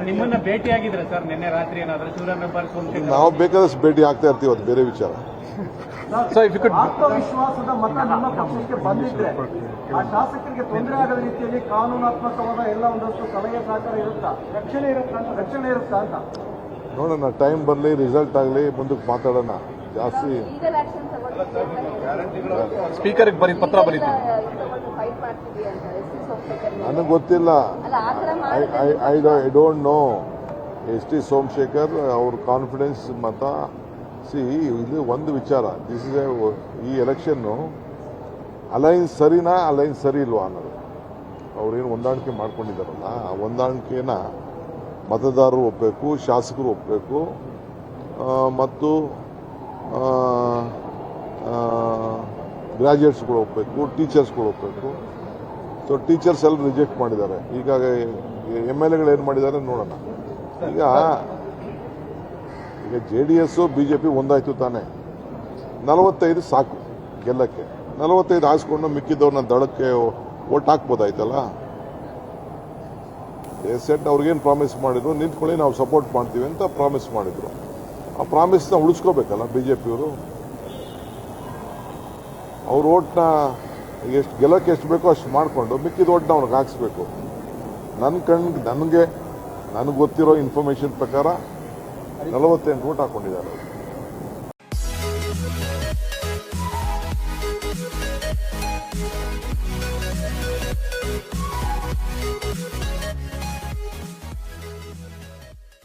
ನಿಮ್ಮನ್ನ ಭೇಟಿ ಆಗಿದ್ರೆ ಸರ್ ನಿನ್ನೆ ರಾತ್ರಿ ಏನಾದರೂ ಶಿವರಾಮ್ ಹೆಬ್ಬಾರ್ ಸೋಮಶೇಖರ್ ನಾವು ಬೇಕಾದಷ್ಟು ಭೇಟಿ ಆಗ್ತಾ ಇರ್ತೀವಿ, ಅದು ಬೇರೆ ವಿಚಾರ. ಆತ್ಮವಿಶ್ವಾಸದ ಮತ ನಿಮ್ಮ ಪಕ್ಷಕ್ಕೆ ಬಂದಿದ್ರೆ ಆ ಶಾಸಕರಿಗೆ ತೊಂದರೆ ಆಗದ ರೀತಿಯಲ್ಲಿ ಕಾನೂನಾತ್ಮಕವಾದ ಎಲ್ಲ ಒಂದಷ್ಟು ಸಲಹೆ ಸಹಕಾರ ಇರುತ್ತಾ, ರಕ್ಷಣೆ ಇರುತ್ತಾ ಅಂತ ನೋಡೋಣ. ಟೈಮ್ ಬರಲಿ, ರಿಸಲ್ಟ್ ಆಗಲಿ, ಮುಂದಕ್ಕೆ ಮಾತಾಡೋಣ. ಜಾಸ್ತಿ ಸ್ಪೀಕರ್ ಪತ್ರ ಬರೀತೀವಿ. ನನಗೆ ಗೊತ್ತಿಲ್ಲ. I don't know. S T Somashekhar ಅವ್ರ ಕಾನ್ಫಿಡೆನ್ಸ್ ಮತ. ಇಲ್ಲಿ ಒಂದು ವಿಚಾರ, ಈ ಎಲೆಕ್ಷನ್ನು ಅಲೈನ್ಸ್ ಸರಿನಾ, ಅಲೈನ್ಸ್ ಸರಿ ಇಲ್ವಾ ಅನ್ನೋದು. ಅವ್ರೇನು ಹೊಂದಾಣಿಕೆ ಮಾಡ್ಕೊಂಡಿದ್ದಾರಲ್ಲ, ಆ ಹೊಂದಾಣಿಕೆನ ಮತದಾರರು ಒಪ್ಪಬೇಕು, ಶಾಸಕರು ಒಪ್ಪಬೇಕು, ಮತ್ತು ಗ್ರಾಜ್ಯುಯೇಟ್ಸ್ಗಳು ಒಪ್ಪಬೇಕು, ಟೀಚರ್ಸ್ಗಳು ಒಪ್ಪಬೇಕು. ಸೊ ಟೀಚರ್ಸ್ ಎಲ್ಲ ರಿಜೆಕ್ಟ್ ಮಾಡಿದ್ದಾರೆ. ಈಗ MLAಗಳು ಏನು ಮಾಡಿದ್ದಾರೆ ನೋಡೋಣ. ಈಗ JDS BJP ಒಂದಾಯ್ತು ತಾನೆ. 45 ಸಾಕು ಗೆಲ್ಲಕ್ಕೆ. 45 ಹಾಸ್ಕೊಂಡು ಮಿಕ್ಕಿದವ್ರನ್ನ ದಳಕ್ಕೆ ಓಟ್ ಹಾಕ್ಬೋದಾಯ್ತಲ್ಲ. ಸೆಟ್ ಅವ್ರಿಗೇನು ಪ್ರಾಮಿಸ್ ಮಾಡಿದ್ರು, ನಿಂತ್ಕೊಳ್ಳಿ ನಾವು ಸಪೋರ್ಟ್ ಮಾಡ್ತೀವಿ ಅಂತ ಪ್ರಾಮಿಸ್ ಮಾಡಿದ್ರು. ಆ ಪ್ರಾಮಿಸ್ನ ಉಳಿಸ್ಕೋಬೇಕಲ್ಲ BJPಯವರು. ಅವ್ರ ಓಟ್ನ ಎಷ್ಟು ಗೆಲ್ಲಕ್ಕೆ ಎಷ್ಟು ಬೇಕೋ ಅಷ್ಟು ಮಾಡಿಕೊಂಡು ಮಿಕ್ಕಿದ ಓಟ್ನ ಅವ್ರಿಗೆ ಹಾಕ್ಸ್ಬೇಕು. ನನಗೆ ಗೊತ್ತಿರೋ ಇನ್ಫಾರ್ಮೇಶನ್ ಪ್ರಕಾರ 48 ಓಟ್ ಹಾಕೊಂಡಿದ್ದಾರೆ.